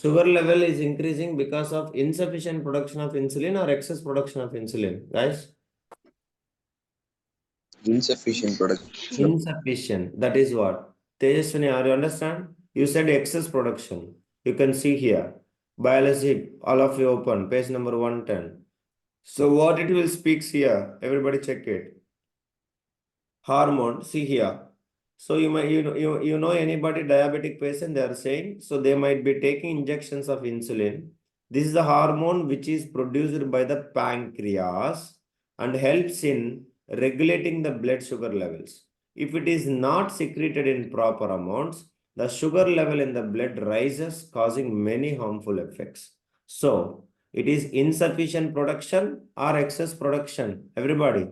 Sugar level is increasing because of insufficient production of insulin or excess production of insulin, guys? Insufficient production. Insufficient. That is what? Tejaswini, are you understand? You said excess production. You can see here. Biology, all of you open, page number 110. So what it will speaks here, everybody check it. Hormone, see here. So you know anybody diabetic patient, they are saying, so they might be taking injections of insulin. This is the hormone which is produced by the pancreas and helps in regulating the blood sugar levels. If it is not secreted in proper amounts, the sugar level in the blood rises, causing many harmful effects. So, it is insufficient production or excess production? Everybody.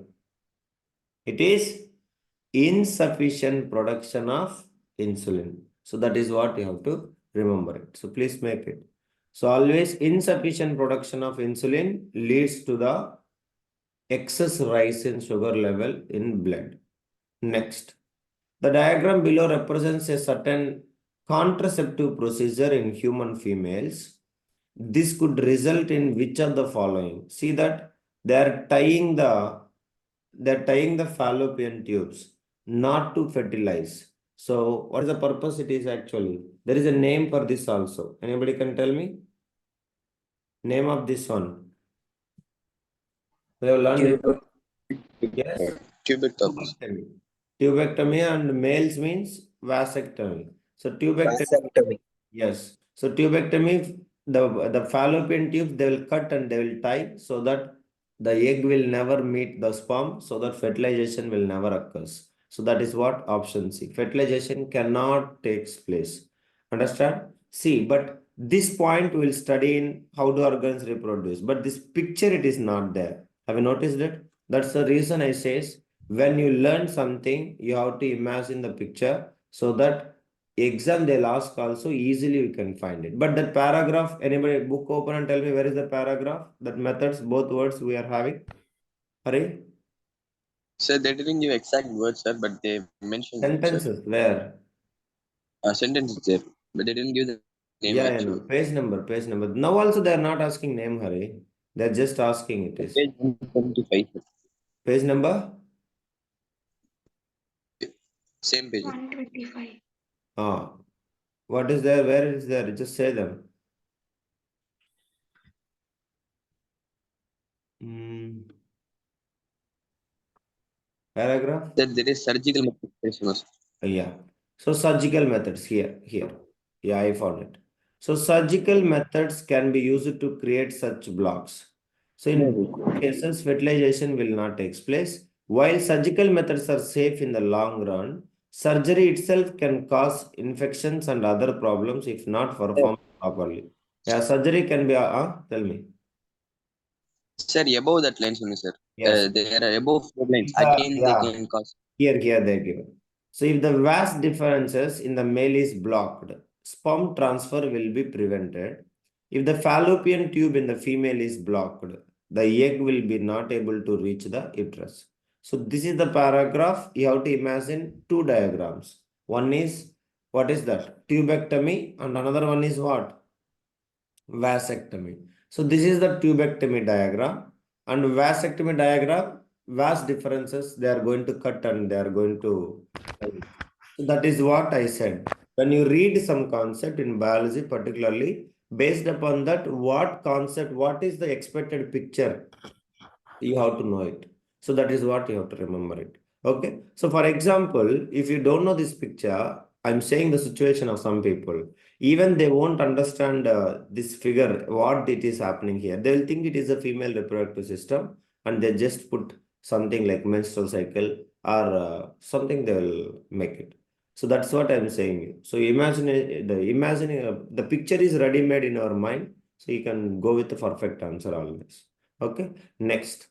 It is insufficient production of insulin. So, that is what you have to remember it. So, please make it. So, always insufficient production of insulin leads to the excess rise in sugar level in blood. Next, the diagram below represents a certain contraceptive procedure in human females. This could result in which of the following? See that they are tying the fallopian tubes not to fertilize. So what is the purpose it is actually? There is a name for this also. Anybody can tell me? Name of this one. We have learned it. Yes. Tubectomy. Tubectomy and males means vasectomy. So tubectomy. Vasectomy. Yes. So tubectomy, the fallopian tube they will cut and they will tie so that the egg will never meet the sperm, so that fertilization will never occurs. So that is what option C. Fertilization cannot takes place. Understand? See, but this point we will study in how do organs reproduce. But this picture it is not there. Have you noticed it? That's the reason I says when you learn something, you have to imagine the picture so that exam they'll ask also easily you can find it. But that paragraph, anybody book open and tell me where is the paragraph? That methods, both words we are having. Hurry. Sir, they didn't give exact words, sir, but they mentioned it, sir. Sentences, where? Sentences there, but they didn't give the name Yeah, actually. no. Page number, page number. Now also they are not asking name, Hurry. They're just asking it is. Page 175. Page number? Same page. 125. Ah. What is there? Where is there? Just say them. Paragraph? That there is surgical method. Yeah. So surgical methods here. Yeah, I found it. So surgical methods can be used to create such blocks. So in both cases, fertilization will not take place. While surgical methods are safe in the long run, surgery itself can cause infections and other problems if not performed properly. Yeah, surgery can be, tell me. Sir, above that lines only, sir. Yes. There are above 4 lines. Again, they Yeah. can cause. Here they're given. So if the vast differences in the male is blocked, sperm transfer will be prevented. If the fallopian tube in the female is blocked, the egg will be not able to reach the uterus. So this is the paragraph. You have to imagine two diagrams. One is, what is that? Tubectomy, and another one is what? Vasectomy. So this is the tubectomy diagram, and vasectomy diagram, vast differences, they are going to cut and they are going to. So that is what I said. When you read some concept in biology, particularly based upon that, what concept, what is the expected picture, you have to know it. So that is what you have to remember it. Okay. So for example, if you don't know this picture, I'm saying the situation of some people, even they won't understand this figure, what it is happening here. They will think it is a female reproductive system and they just put something like menstrual cycle or something they will make it. So that's what I'm saying. So imagining the picture is ready made in our mind. So you can go with the perfect answer always. Okay. Next.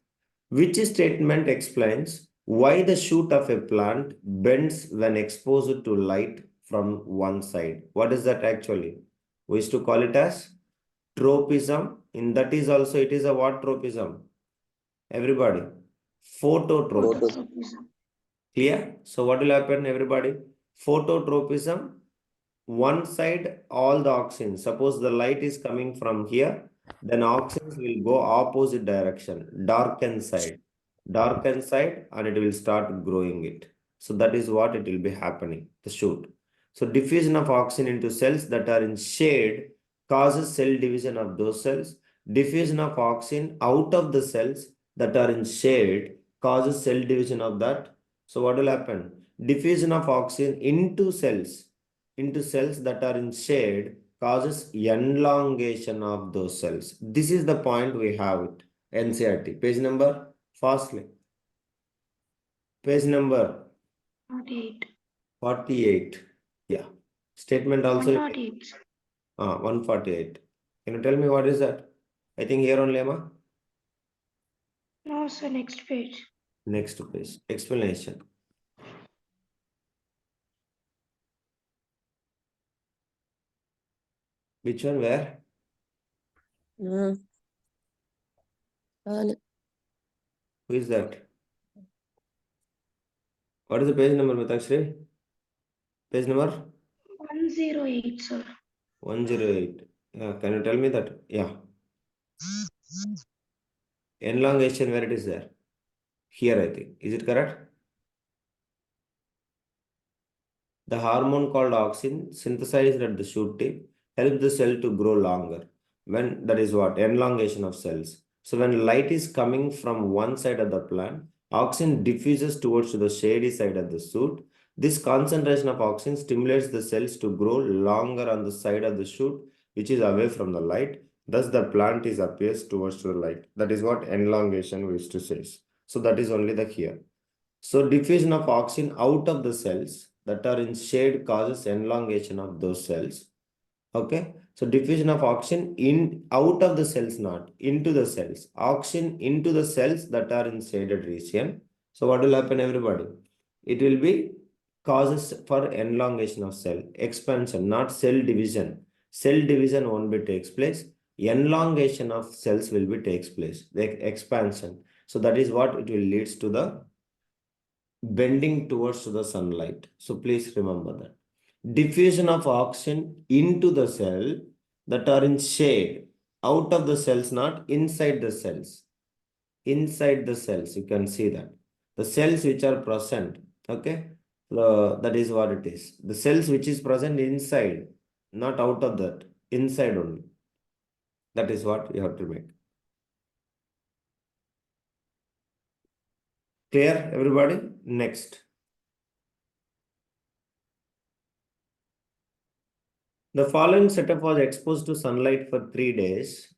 Which statement explains why the shoot of a plant bends when exposed to light from one side? What is that actually? We used to call it as tropism. In that is also, it is a what tropism? Everybody. Phototropism. Clear? So what will happen, everybody? Phototropism one side all the auxins. Suppose the light is coming from here, then auxins will go opposite direction, darken side, and it will start growing it. So that is what it will be happening, the shoot. So diffusion of auxin into cells that are in shade causes cell division of those cells. Diffusion of auxin out of the cells that are in shade causes cell division of that. So what will happen? Diffusion of auxin into cells that are in shade causes elongation of those cells. This is the point we have it. NCRT. Page number, fastly. Page number 48. 48. Yeah. Statement also. 108. 148. Can you tell me what is that? I think here only, Emma. No, sir, next page. Next page. Explanation. Which one? Where? Mm. Who is that? What is the page number, Mitakshri? Page number? 108, sir. 108. Yeah, can you tell me that? Yeah. Elongation, where it is there? Here, I think. Is it correct? The hormone called auxin, synthesized at the shoot tip, helps the cell to grow longer. When that is what? Elongation of cells. So when light is coming from one side of the plant, auxin diffuses towards the shady side of the shoot. This concentration of auxin stimulates the cells to grow longer on the side of the shoot, which is away from the light. Thus, the plant is appears towards the light. That is what elongation we used to say. So that is only the here. So diffusion of auxin out of the cells that are in shade causes elongation of those cells. Okay. So diffusion of auxin in out of the cells, not into the cells. Auxin into the cells that are in shaded region. So what will happen, everybody? It will be causes for elongation of cell, expansion, not cell division. Cell division won't be takes place. Elongation of cells will be takes place, like expansion. So that is what it will leads to the bending towards the sunlight. So please remember that. Diffusion of oxygen into the cell that are in shade, out of the cells, not inside the cells. Inside the cells, you can see that. The cells which are present, okay, that is what it is. The cells which is present inside, not out of that, inside only. That is what you have to make. Clear, everybody? Next. The following setup was exposed to sunlight for 3 days,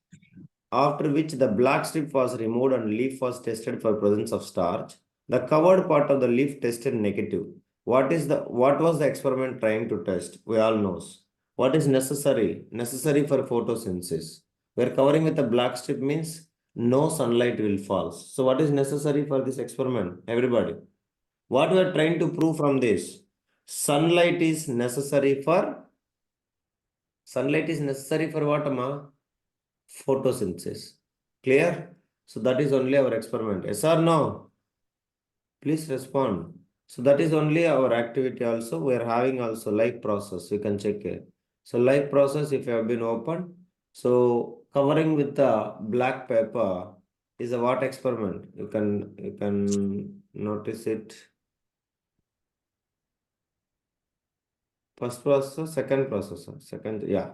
after which the black strip was removed and leaf was tested for presence of starch. The covered part of the leaf tested negative. What was the experiment trying to test? We all knows. What is necessary? Necessary for photosynthesis. We are covering with a black strip means no sunlight will fall. So what is necessary for this experiment? Everybody. What we are trying to prove from this? Sunlight is necessary for what, Amma? Photosynthesis. Clear? So that is only our experiment. Yes or no? Please respond. So that is only our activity also. We are having also live process. You can check it. So live process, if you have been open. So covering with the black paper is a what experiment? You can notice it. First process, second processor. Second, yeah.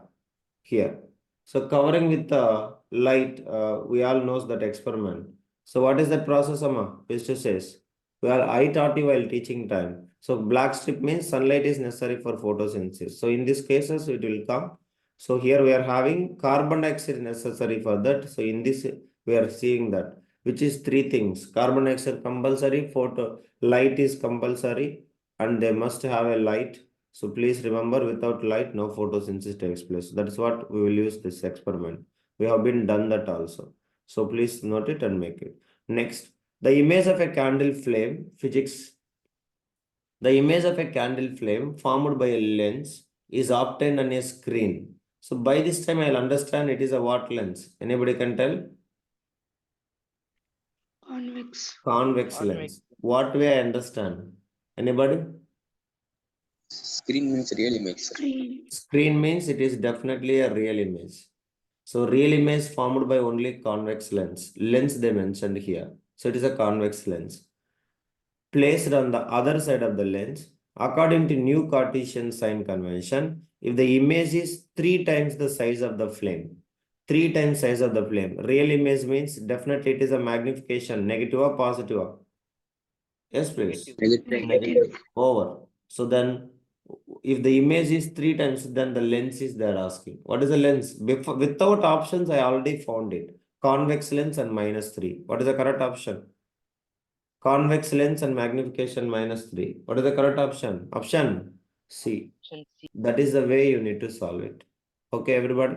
Here. So covering with the light, we all knows that experiment. So what is that process, Amma? Mr. says. Well, I taught you while teaching time. So black strip means sunlight is necessary for photosynthesis. So in these cases, it will come. So here we are having carbon dioxide necessary for that. So in this, we are seeing that, which is three things. Carbon dioxide compulsory, light is compulsory, and they must have a light. So please remember, without light, no photosynthesis takes place. That's what we will use this experiment. We have been done that also. So please note it and make it. Next, the image of a candle flame, physics. The image of a candle flame formed by a lens is obtained on a screen. So by this time, I'll understand it is a what lens? Anybody can tell? Convex. Convex lens. What way I understand? Anybody? Screen means real image, sir. Screen. Screen means it is definitely a real image. So real image formed by only convex lens. Lens they mentioned here. So it is a convex lens. Placed on the other side of the lens, according to new Cartesian sign convention, if the image is 3 times the size of the flame, 3 times size of the flame, real image means definitely it is a magnification, negative or positive? Yes, please. Negative. Negative. Over. So then, if the image is 3 times, then the lens is they're asking. What is the lens? Without options, I already found it. Convex lens and -3. What is the correct option? Convex lens and magnification -3. What is the correct option? Option C. That is the way you need to solve it. Okay, everybody,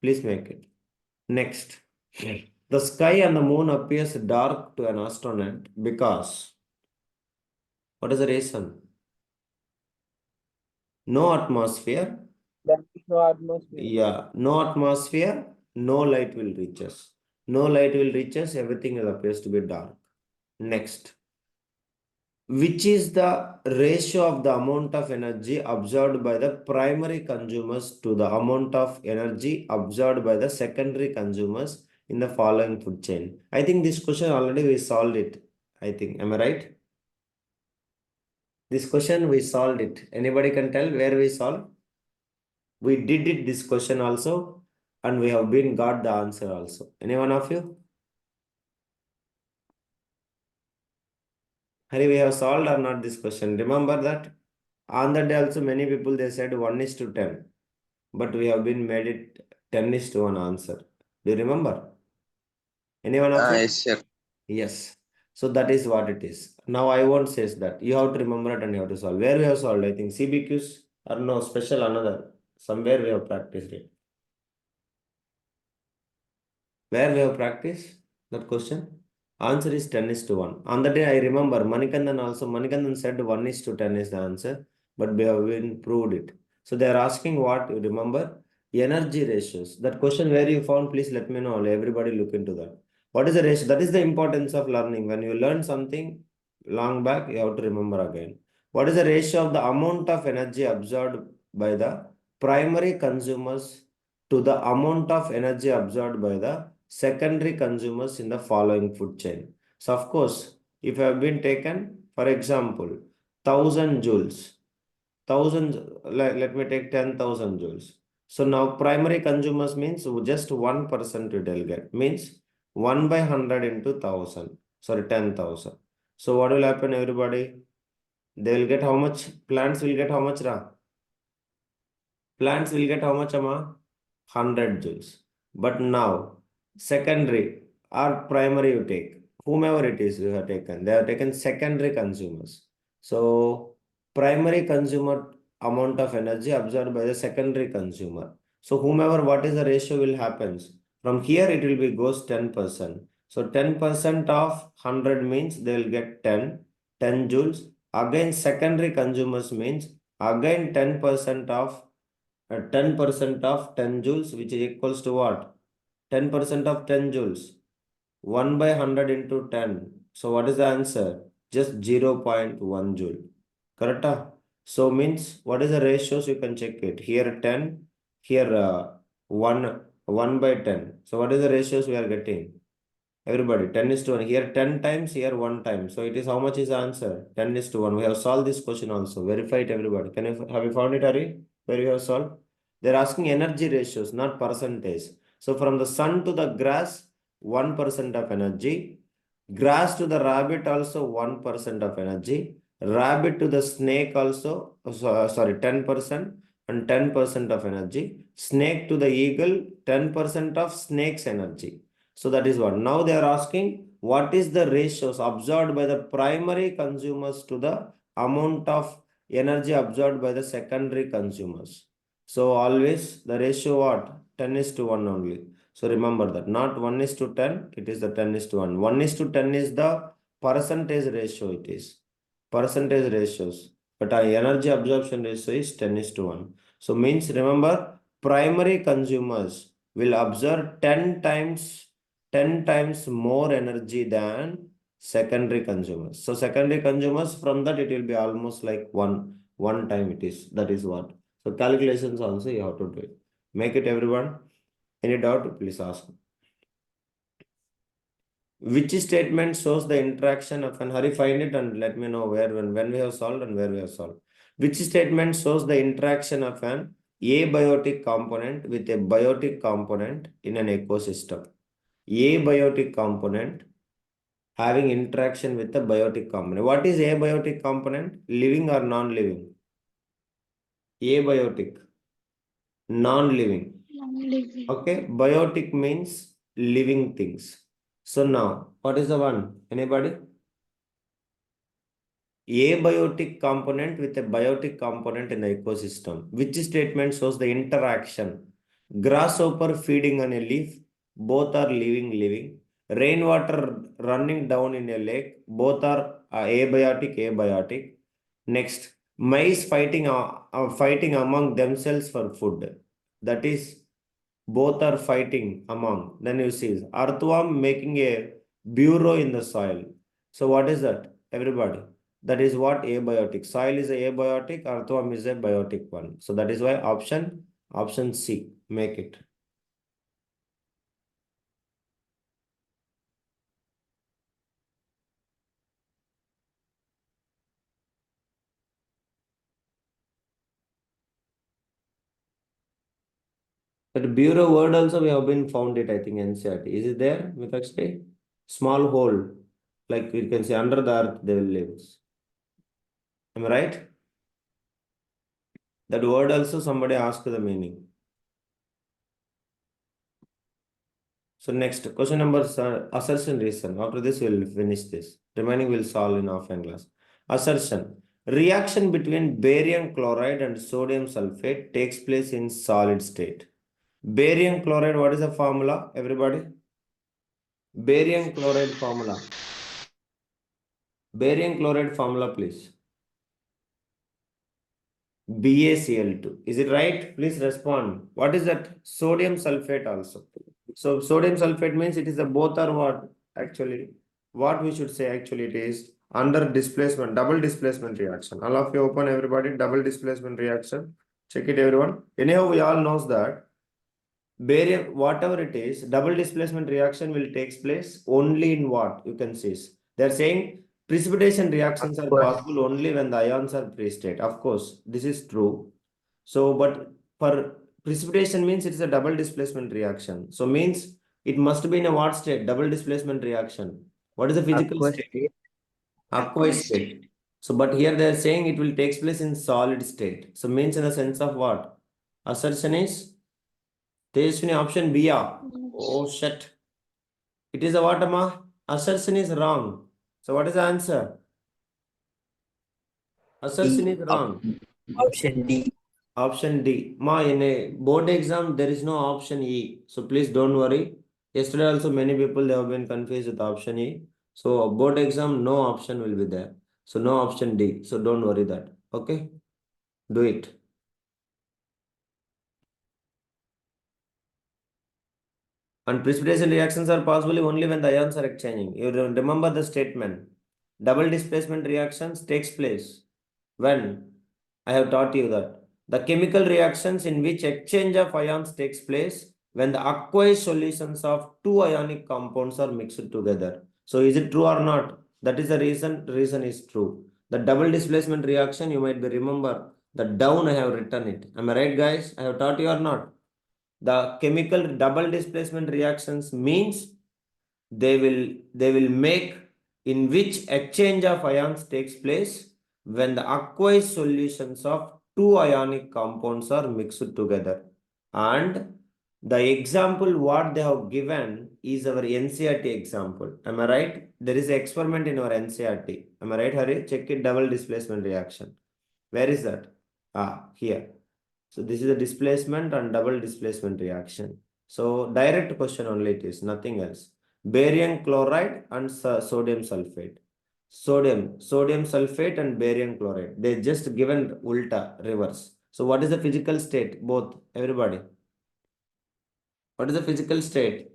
please make it. Next. The sky and the moon appears dark to an astronaut because what is the reason? No atmosphere. There is no atmosphere. Yeah, no atmosphere, no light will reach us. No light will reach us, everything will appears to be dark. Next. Which is the ratio of the amount of energy absorbed by the primary consumers to the amount of energy absorbed by the secondary consumers in the following food chain? I think this question already we solved it. I think, am I right? This question we solved it. Anybody can tell where we solved? We did it this question also, and we have been got the answer also. Any one of you? Hari, we have solved or not this question? Remember that? On that day also many people they said 1:10, but we have been made it 10:1 answer. Do you remember? Anyone of you? Yes, sir. Yes. So that is what it is. Now I won't say that. You have to remember it and you have to solve. Where we have solved, I think CBQs or no special another. Somewhere we have practiced it. Where we have practiced that question? Answer is 10:1. On the day I remember Manikandan said 1:10 is the answer, but we have been proved it. So they are asking what you remember? Energy ratios. That question where you found, please let me know. Everybody look into that. What is the ratio? That is the importance of learning. When you learn something long back, you have to remember again. What is the ratio of the amount of energy absorbed by the primary consumers to the amount of energy absorbed by the secondary consumers in the following food chain? So of course, if I have been taken, for example, 1000 joules, 1000, let me take 10,000 joules. So now primary consumers means just 1% it will get, means 1 by 100 into 1000, sorry, 10,000. So what will happen, everybody? They will get how much? Plants will get how much, Ra? Plants will get how much, Amma? 100 joules. But now, secondary or primary you take, whomever it is you have taken, they have taken secondary consumers. So, primary consumer amount of energy absorbed by the secondary consumer. So, whomever, what is the ratio will happens? From here, it will be goes 10%. So, 10% of 100 means they will get 10 joules. Again, secondary consumers means again 10% of 10% of 10 joules, which is equals to what? 10% of 10 joules. 1 by 100 into 10. So what is the answer? Just 0.1 joule. Correct? So means what is the ratios? You can check it. Here 10, here 1 by 10. So what is the ratios we are getting? Everybody, 10:1. Here 10 times, here 1 time. So it is how much is the answer? 10:1. We have solved this question also. Verify it, everybody. Have you found it, Ari? Where you have solved? They're asking energy ratios, not percentage. So from the sun to the grass, 1% of energy. Grass to the rabbit also 1% of energy. Rabbit to the snake also, sorry, 10% and 10% of energy. Snake to the eagle, 10% of snake's energy. So that is what. Now they are asking what is the ratios absorbed by the primary consumers to the amount of energy absorbed by the secondary consumers. So always the ratio what? 10:1 only. So remember that not 1:10, it is the 10:1. 1:10 is the percentage ratio, it is. Percentage ratios. But our energy absorption ratio is 10:1. So means remember primary consumers will absorb 10 times more energy than secondary consumers. So secondary consumers, from that it will be almost like 1. One time it is. That is what. So calculations also you have to do it. Make it everyone. Any doubt, please ask. Which statement shows the interaction of an hurry, find it and let me know where when we have solved and where we have solved. Which statement shows the interaction of an abiotic component with a biotic component in an ecosystem? Abiotic component having interaction with a biotic component. What is abiotic component? Living or non-living? Abiotic, non-living. Non-living. Okay, biotic means living things. So now, what is the one? Anybody? Abiotic component with a biotic component in the ecosystem. Which statement shows the interaction? Grasshopper feeding on a leaf, both are living. Rainwater running down in a lake, both are abiotic. Next, mice fighting among themselves for food. That is, both are fighting among. Then you see earthworm making a burrow in the soil. So what is that? Everybody. That is what abiotic. Soil is a abiotic, earthworm is a biotic one. So that is why option C. Make it. That bureau word also we have been found it, I think, NCERT. Is it there, Mitakshi? Small hole. Like you can say under the earth they will live. Am I right? That word also somebody asked the meaning. So next question number assertion reason. After this we'll finish this. Remaining we'll solve in offline class. Assertion. Reaction between barium chloride and sodium sulfate takes place in solid state. Barium chloride, what is the formula? Everybody? Barium chloride formula. Barium chloride formula, please. BaCl2. Is it right? Please respond. What is that? Sodium sulfate also. So sodium sulfate means it is a both or what? Actually, what we should say actually it is under displacement, double displacement reaction. All of you open everybody, double displacement reaction. Check it everyone. Anyhow, we all knows that barium, whatever it is, double displacement reaction will take place only in what? You can see. They're saying precipitation reactions are possible only when the ions are pre-state. Of course, this is true. So, but for precipitation means it is a double displacement reaction. So means it must be in a what state? Double displacement reaction. What is the physical state? Aqueous state. So, but here they are saying it will take place in solid state. So means in the sense of what? Assertion is Tejaswini option B. Oh shit. It is a what, Amma? Assertion is wrong. So what is the answer? Assertion is wrong. Option D. Option D. Ma, in a board exam, there is no option E. So please don't worry. Yesterday also many people they have been confused with option E. So board exam, no option will be there. So no option D. So don't worry that. Okay? Do it. And precipitation reactions are possible only when the ions are exchanging. You remember the statement. Double displacement reactions takes place when I have taught you that the chemical reactions in which exchange of ions takes place when the aqueous solutions of two ionic compounds are mixed together. So is it true or not? That is the reason. Reason is true. The double displacement reaction, you might be remember the down I have written it. Am I right, guys? I have taught you or not? The chemical double displacement reactions means they will make in which exchange of ions takes place when the aqueous solutions of two ionic compounds are mixed together. And the example what they have given is our NCERT example. Am I right? There is an experiment in our NCERT. Am I right, Hari? Check it, double displacement reaction. Where is that? Here. So this is a displacement and double displacement reaction. So direct question only it is, nothing else. Barium chloride and sodium sulfate. Sodium sulfate and barium chloride. They just given ulta, reverse. So what is the physical state? Both, everybody. What is the physical state?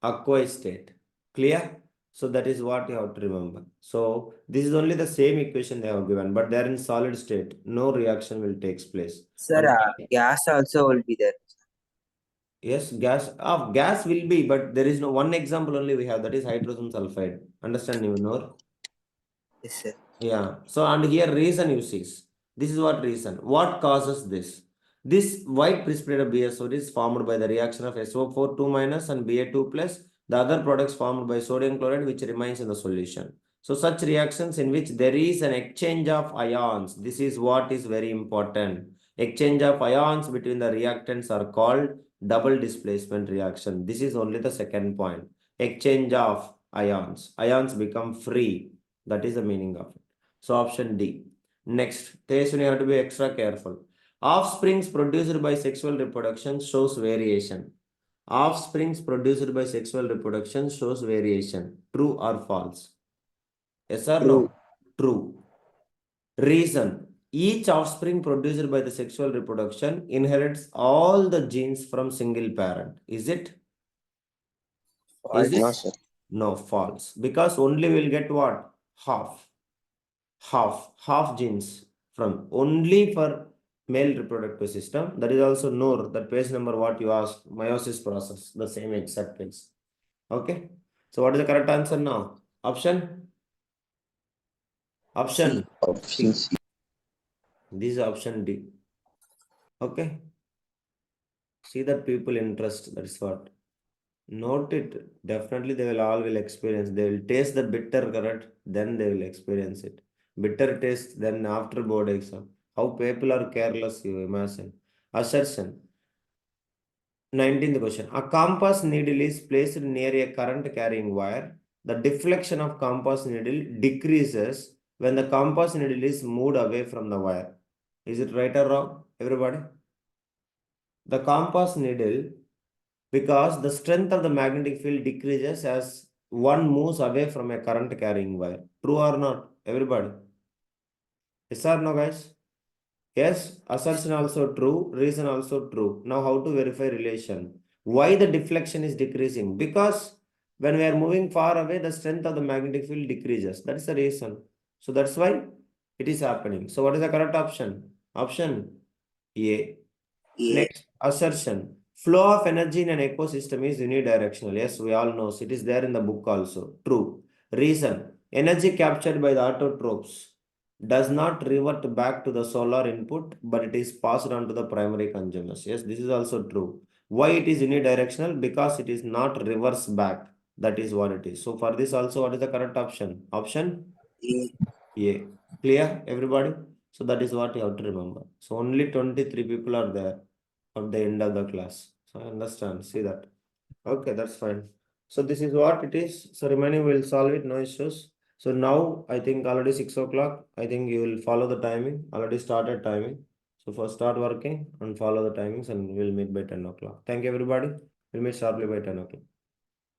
Aqueous state. Clear? So that is what you have to remember. So this is only the same equation they have given, but they are in solid state. No reaction will take place. Sir, gas also will be there. Yes, gas will be, but there is no one example only we have, that is hydrogen sulfide. Understand, Nivinor? Yes, sir. Yeah. So, and here reason you see. This is what reason. What causes this? This white precipitate of BSO is formed by the reaction of SO4 2 minus and Ba2 plus. The other products formed by sodium chloride, which remains in the solution. So, such reactions in which there is an exchange of ions. This is what is very important. Exchange of ions between the reactants are called double displacement reaction. This is only the second point. Exchange of ions. Ions become free. That is the meaning of it. So option D. Next, this one you have to be extra careful. Offsprings produced by sexual reproduction shows variation. Offsprings produced by sexual reproduction shows variation. True or false? Yes or no? True. Reason. Each offspring produced by the sexual reproduction inherits all the genes from single parent. Is it? Is it? No, sir. No, false. Because only will get what? Half genes from only for male reproductive system. That is also Noor, that page number what you asked, meiosis process, the same exact page. Okay. So what is the correct answer now? Option? Option Option C. This is option D. Okay. See that people interest, that's what. Note it. Definitely they will all will experience. They will taste the bitter, correct? Then they will experience it. Bitter taste, then after board exam. How people are careless, you imagine. Assertion. 19th question. A compass needle is placed near a current carrying wire. The deflection of compass needle decreases when the compass needle is moved away from the wire. Is it right or wrong, everybody? The compass needle, because the strength of the magnetic field decreases as one moves away from a current carrying wire. True or not, everybody? Yes or no, guys? Yes, assertion also true, reason also true. Now how to verify relation? Why the deflection is decreasing? Because when we are moving far away, the strength of the magnetic field decreases. That is the reason. So that's why it is happening. So what is the correct option? Option A. Next, assertion. Flow of energy in an ecosystem is unidirectional. Yes, we all know. It is there in the book also. True. Reason. Energy captured by the autotrophs does not revert back to the solar input, but it is passed on to the primary consumers. Yes, this is also true. Why it is unidirectional? Because it is not reverse back. That is what it is. So for this also, what is the correct option? Option A. Clear, everybody? So that is what you have to remember. So only 23 people are there at the end of the class. So I understand. See that. Okay, that's fine. So this is what it is. So remaining we'll solve it, no issues. So now I think already 6 o'clock. I think you will follow the timing. Already started timing. So first start working and follow the timings and we'll meet by 10 o'clock. Thank you everybody. We'll meet sharply by 10 o'clock.